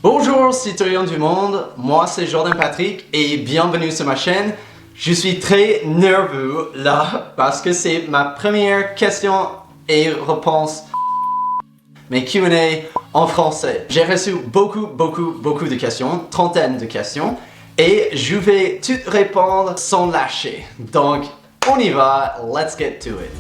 Bonjour citoyens du monde, moi c'est Jordan Patrick et bienvenue sur ma chaîne. Je suis très nerveux là parce que c'est ma première question et réponse, mes Q&A en français. J'ai reçu beaucoup de questions, trentaine de questions et je vais toutes répondre sans lâcher. Donc on y va, let's get to it.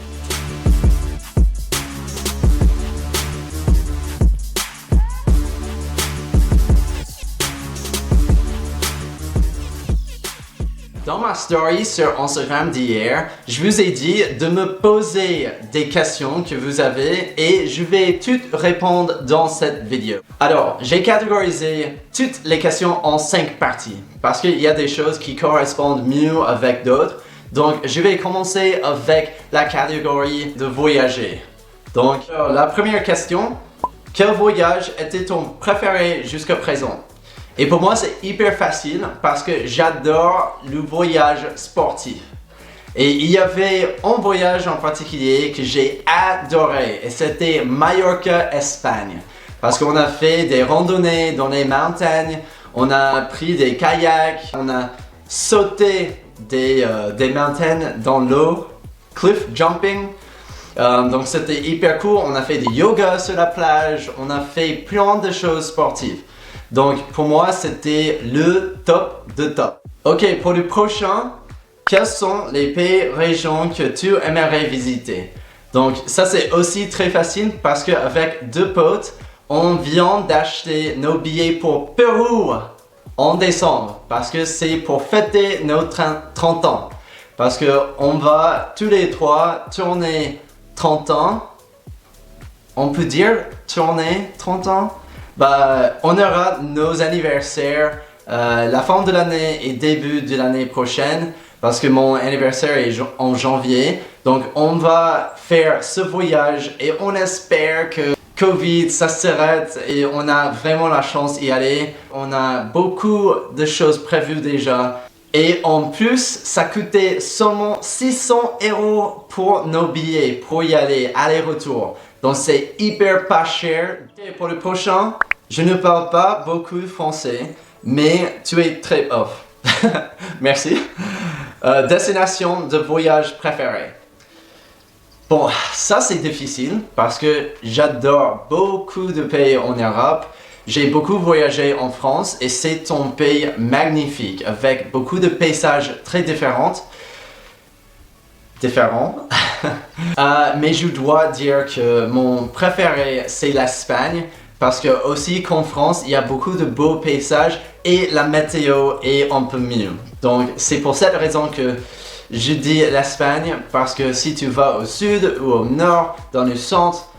Dans ma story sur Instagram d'hier, je vous ai dit de me poser des questions que vous avez et je vais toutes répondre dans cette vidéo. Alors, j'ai catégorisé toutes les questions en 5 parties parce qu'il y a des choses qui correspondent mieux avec d'autres. Donc, je vais commencer avec la catégorie de voyager. Donc, la première question, quel voyage était ton préféré jusqu'à présent? Et pour moi, c'est hyper facile parce que j'adore le voyage sportif. Et il y avait un voyage en particulier que j'ai adoré et c'était Mallorca, Espagne. Parce qu'on a fait des randonnées dans les montagnes, on a pris des kayaks, on a sauté des montagnes dans l'eau, cliff jumping. Donc c'était hyper cool, on a fait du yoga sur la plage, on a fait plein de choses sportives. Donc pour moi c'était le top de top. Ok, pour le prochain, quels sont les pays, régions que tu aimerais visiter? Donc ça c'est aussi très facile parce qu'avec deux potes, on vient d'acheter nos billets pour Pérou en décembre. Parce que c'est pour fêter nos 30 ans. Parce qu'on va tous les trois tourner 30 ans. On peut dire tourner 30 ans? On aura nos anniversaires la fin de l'année et début de l'année prochaine parce que mon anniversaire est en janvier. Donc on va faire ce voyage et on espère que Covid ça s'arrête et on a vraiment la chance d'y aller. On a beaucoup de choses prévues déjà. Et en plus, ça coûtait seulement 600 € pour nos billets pour y aller, aller-retour. Donc c'est hyper pas cher. Et pour le prochain, je ne parle pas beaucoup français, mais tu es très off. Merci. Destination de voyage préférée. Bon, ça c'est difficile parce que j'adore beaucoup de pays en Europe. J'ai beaucoup voyagé en France et c'est un pays magnifique avec beaucoup de paysages très différents. Mais je dois dire que mon préféré c'est l'Espagne parce que aussi qu'en France il y a beaucoup de beaux paysages et la météo est un peu mieux. Donc c'est pour cette raison que je dis l'Espagne parce que si tu vas au sud ou au nord, dans le centre,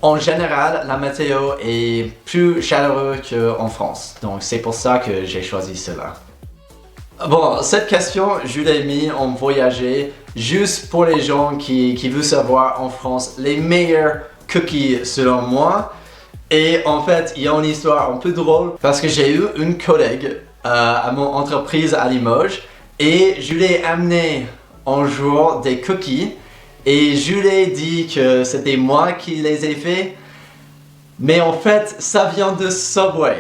en général la météo est plus chaleureuse qu'en France. Donc c'est pour ça que j'ai choisi cela. Bon, cette question, je l'ai mis en voyager juste pour les gens qui veulent savoir en France les meilleurs cookies selon moi. Et en fait, il y a une histoire un peu drôle parce que j'ai eu une collègue à mon entreprise à Limoges et je lui ai amené un jour des cookies et je lui ai dit que c'était moi qui les ai faits. Mais en fait, ça vient de Subway.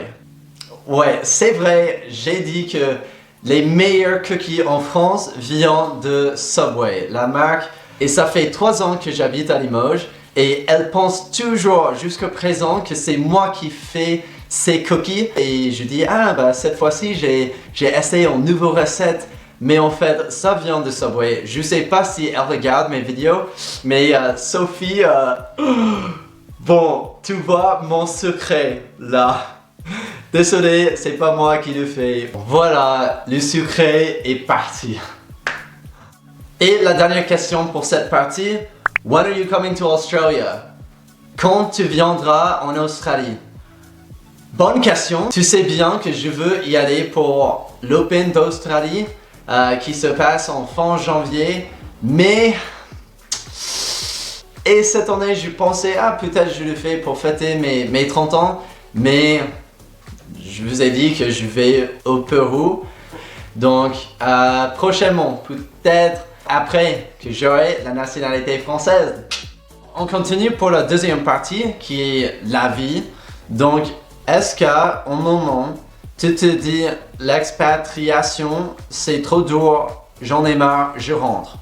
Ouais, c'est vrai, j'ai dit que les meilleurs cookies en France viennent de Subway, la marque. Et ça fait 3 ans que j'habite à Limoges et elle pense toujours jusqu'à présent que c'est moi qui fais ces cookies. Et je dis, cette fois-ci j'ai essayé une nouvelle recette. Mais en fait, ça vient de Subway. Je sais pas si elle regarde mes vidéos, mais Sophie, bon, tu vois mon secret là. Désolé, c'est pas moi qui le fais. Voilà, le secret est parti. Et la dernière question pour cette partie. When are you coming to Australia? Quand tu viendras en Australie? Bonne question. Tu sais bien que je veux y aller pour l'Open d'Australie qui se passe en fin janvier. Mais... Et cette année, je pensais, peut-être je le fais pour fêter mes 30 ans. Mais... je vous ai dit que je vais au Pérou. Donc, prochainement, peut-être après que j'aurai la nationalité française. On continue pour la deuxième partie qui est la vie. Donc, Est-ce qu'à un moment, tu te dis l'expatriation, c'est trop dur, j'en ai marre, je rentre?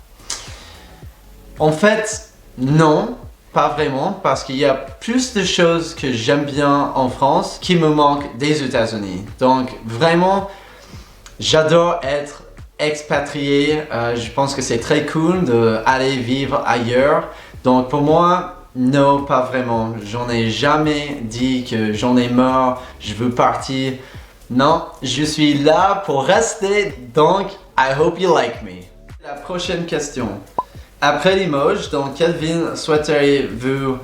En fait, non, pas vraiment, parce qu'il y a plus de choses que j'aime bien en France qui me manquent des États-Unis. Donc vraiment, j'adore être expatrié. Je pense que c'est très cool d'aller vivre ailleurs. Donc pour moi, non, pas vraiment. J'en ai jamais dit que j'en ai marre, je veux partir. Non, je suis là pour rester, donc I hope you like me. La prochaine question. Après Limoges, dans quelle ville souhaiteriez-vous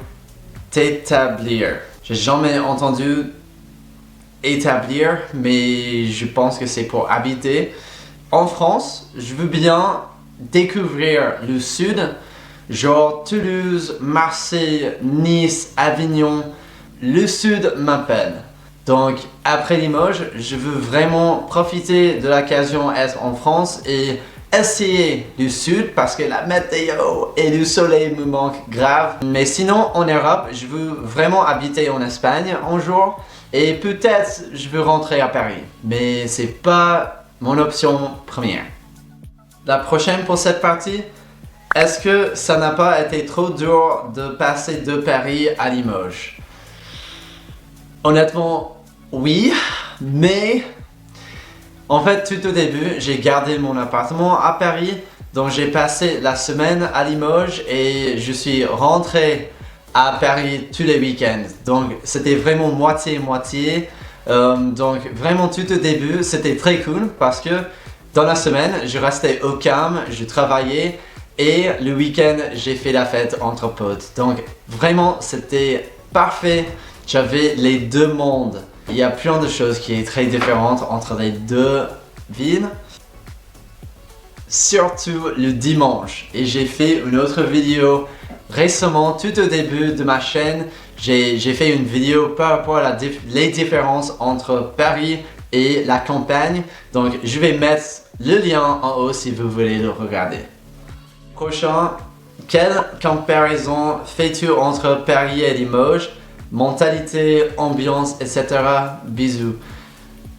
t'établir? J'ai jamais entendu établir, mais je pense que c'est pour habiter. En France, je veux bien découvrir le sud, genre Toulouse, Marseille, Nice, Avignon. Le sud m'appelle. Donc après Limoges, je veux vraiment profiter de l'occasion d'être en France et essayer du sud parce que la météo et le soleil me manquent grave. Mais sinon en Europe, je veux vraiment habiter en Espagne un jour et peut-être je veux rentrer à Paris. Mais c'est pas mon option première. La prochaine pour cette partie, est-ce que ça n'a pas été trop dur de passer de Paris à Limoges? Honnêtement, oui, mais en fait, tout au début, j'ai gardé mon appartement à Paris, donc j'ai passé la semaine à Limoges et je suis rentré à Paris tous les week-ends. Donc, c'était vraiment moitié-moitié. Donc, vraiment tout au début, c'était très cool parce que dans la semaine, je restais au calme, je travaillais et le week-end, j'ai fait la fête entre potes. Donc, vraiment, c'était parfait. J'avais les deux mondes. Il y a plein de choses qui sont très différentes entre les deux villes. Surtout le dimanche. Et j'ai fait une autre vidéo récemment, tout au début de ma chaîne. J'ai fait une vidéo par rapport à les différences entre Paris et la campagne. Donc je vais mettre le lien en haut si vous voulez le regarder. Prochain, quelle comparaison fais-tu entre Paris et Limoges? Mentalité, ambiance, etc. Bisous.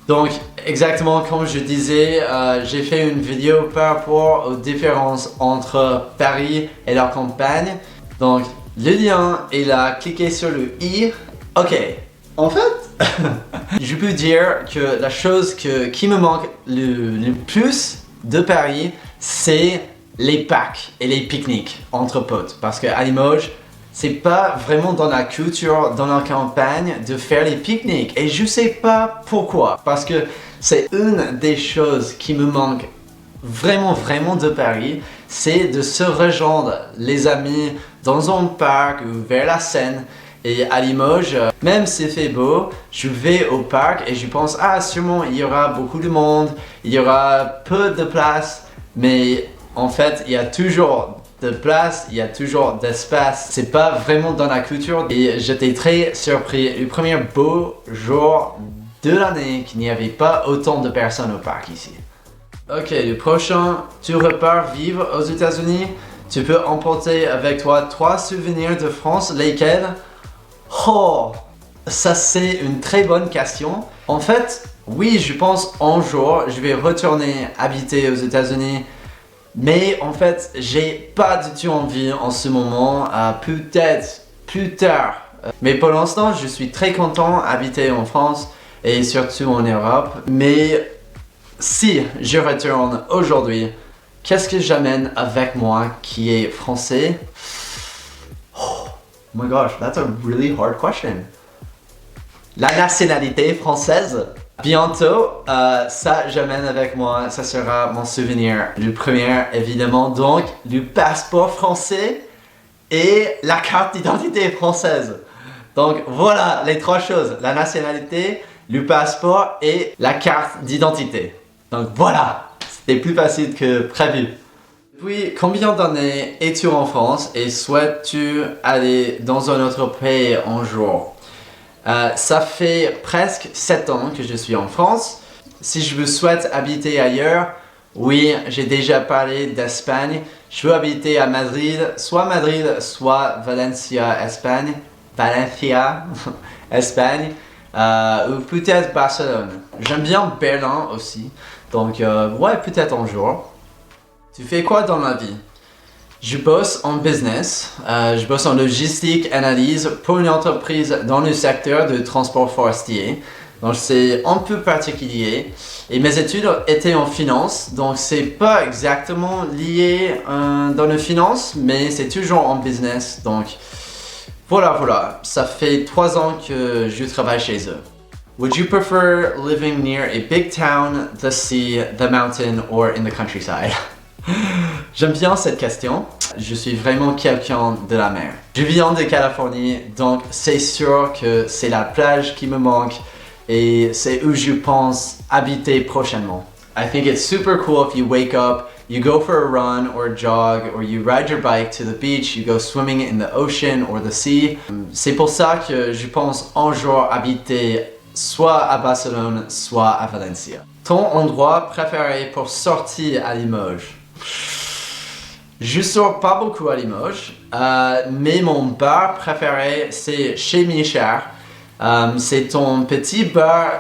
Donc, exactement comme je disais, j'ai fait une vidéo par rapport aux différences entre Paris et la campagne. Donc, le lien est là, cliquez sur le i. Ok, en fait, je peux dire que la chose qui me manque le plus de Paris, c'est les parcs et les pique-niques entre potes. Parce qu'à Limoges, c'est pas vraiment dans la culture, dans la campagne, de faire les pique-niques. Et je sais pas pourquoi. Parce que c'est une des choses qui me manque vraiment de Paris. C'est de se rejoindre les amis dans un parc ou vers la Seine. Et à Limoges, même s'il fait beau, je vais au parc et je pense, ah sûrement il y aura beaucoup de monde, il y aura peu de place. Mais en fait, il y a toujours de place, il y a toujours d'espace. C'est pas vraiment dans la culture et j'étais très surpris. Le premier beau jour de l'année qu'il n'y avait pas autant de personnes au parc ici. Ok, le prochain, tu repars vivre aux États-Unis. Tu peux emporter avec toi 3 souvenirs de France, lesquels? Oh, ça c'est une très bonne question. En fait, oui, je pense un jour je vais retourner habiter aux États-Unis. Mais en fait, j'ai pas du tout envie en ce moment, peut-être plus tard. Mais pour l'instant, je suis très content d'habiter en France et surtout en Europe. Mais si je retourne aujourd'hui, qu'est-ce que j'amène avec moi qui est français? Oh my gosh, that's a really hard question. La nationalité française? Bientôt, ça j'amène avec moi, ça sera mon souvenir. Le premier évidemment, donc le passeport français et la carte d'identité française. Donc voilà les 3 choses, la nationalité, le passeport et la carte d'identité. Donc voilà, c'était plus facile que prévu. Depuis combien d'années es-tu en France et souhaites-tu aller dans un autre pays un jour? Ça fait presque 7 ans que je suis en France. Si je souhaite habiter ailleurs, oui, j'ai déjà parlé d'Espagne. Je veux habiter à Madrid, soit Valencia, Espagne. Valencia, Espagne. ou peut-être Barcelone. J'aime bien Berlin aussi, donc ouais, peut-être un jour. Tu fais quoi dans la vie? Je bosse en business, je bosse en logistique, analyse pour une entreprise dans le secteur de transport forestier. Donc c'est un peu particulier. Et mes études étaient en finance, donc c'est pas exactement lié dans le finance, mais c'est toujours en business. Donc voilà, ça fait 3 ans que je travaille chez eux. Would you prefer living near a big town, the sea, the mountain, or in the countryside? J'aime bien cette question. Je suis vraiment quelqu'un de la mer. Je viens de Californie, donc c'est sûr que c'est la plage qui me manque et c'est où je pense habiter prochainement. I think it's super cool if you wake up, you go for a run or a jog, or you ride your bike to the beach, you go swimming in the ocean or the sea. C'est pour ça que je pense un jour habiter soit à Barcelone, soit à Valencia. Ton endroit préféré pour sortir à Limoges? Je sors pas beaucoup à Limoges, mais mon bar préféré c'est chez Michard. C'est un petit bar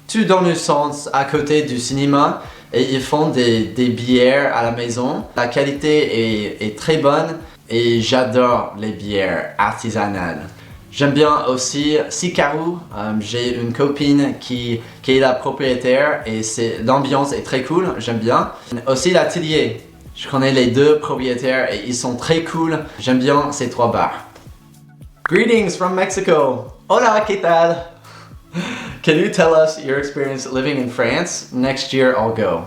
tout dans le centre à côté du cinéma et ils font des bières à la maison. La qualité est très bonne et j'adore les bières artisanales. J'aime bien aussi Sicarou, j'ai une copine qui est la propriétaire et l'ambiance est très cool, j'aime bien. Aussi l'atelier, je connais les 2 propriétaires et ils sont très cool, j'aime bien ces 3 bars. Greetings from Mexico! Hola, ¿qué tal? Can you tell us your experience living in France? Next year I'll go.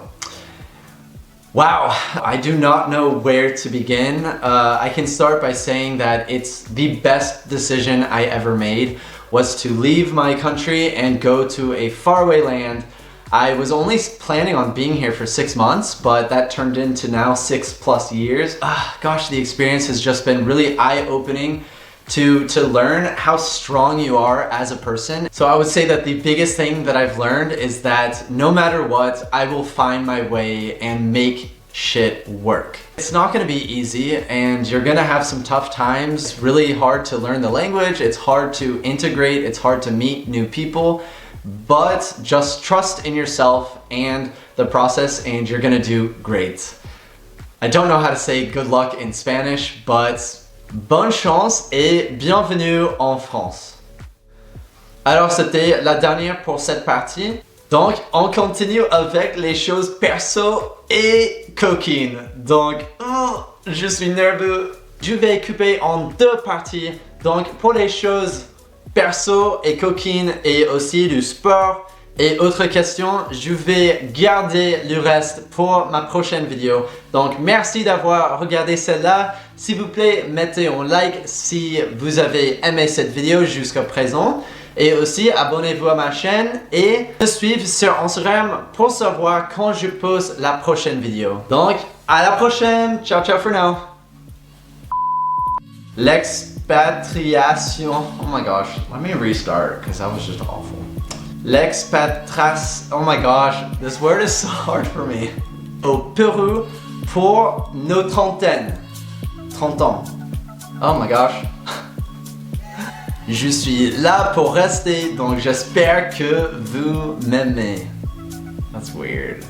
Wow, I do not know where to begin. I can start by saying that it's the best decision I ever made was to leave my country and go to a faraway land. I was only planning on being here for 6 months, but that turned into now 6+ years. Gosh, the experience has just been really eye-opening to learn how strong you are as a person. So I would say that the biggest thing that I've learned is that no matter what, I will find my way and make shit work. It's not gonna be easy and you're gonna have some tough times. It's really hard to learn the language, it's hard to integrate, it's hard to meet new people, but just trust in yourself and the process and you're gonna do great. I don't know how to say good luck in Spanish, but bonne chance et bienvenue en France. Alors c'était la dernière pour cette partie. Donc on continue avec les choses perso et coquines. Donc je suis nerveux. Je vais couper en 2 parties. Donc pour les choses perso et coquines et aussi du sport et autres questions, je vais garder le reste pour ma prochaine vidéo. Donc merci d'avoir regardé celle-là. S'il vous plaît, mettez un like si vous avez aimé cette vidéo jusqu'à présent. Et aussi, abonnez-vous à ma chaîne et me suivez sur Instagram pour savoir quand je poste la prochaine vidéo. Donc, à la prochaine! Ciao, ciao for now! L'expatriation. Oh my gosh, let me restart because that was just awful. L'expatriation. Oh my gosh, this word is so hard for me. Au Pérou pour nos trentaines. 30 ans. Oh my gosh. Je suis là pour rester, donc j'espère que vous m'aimez. That's weird.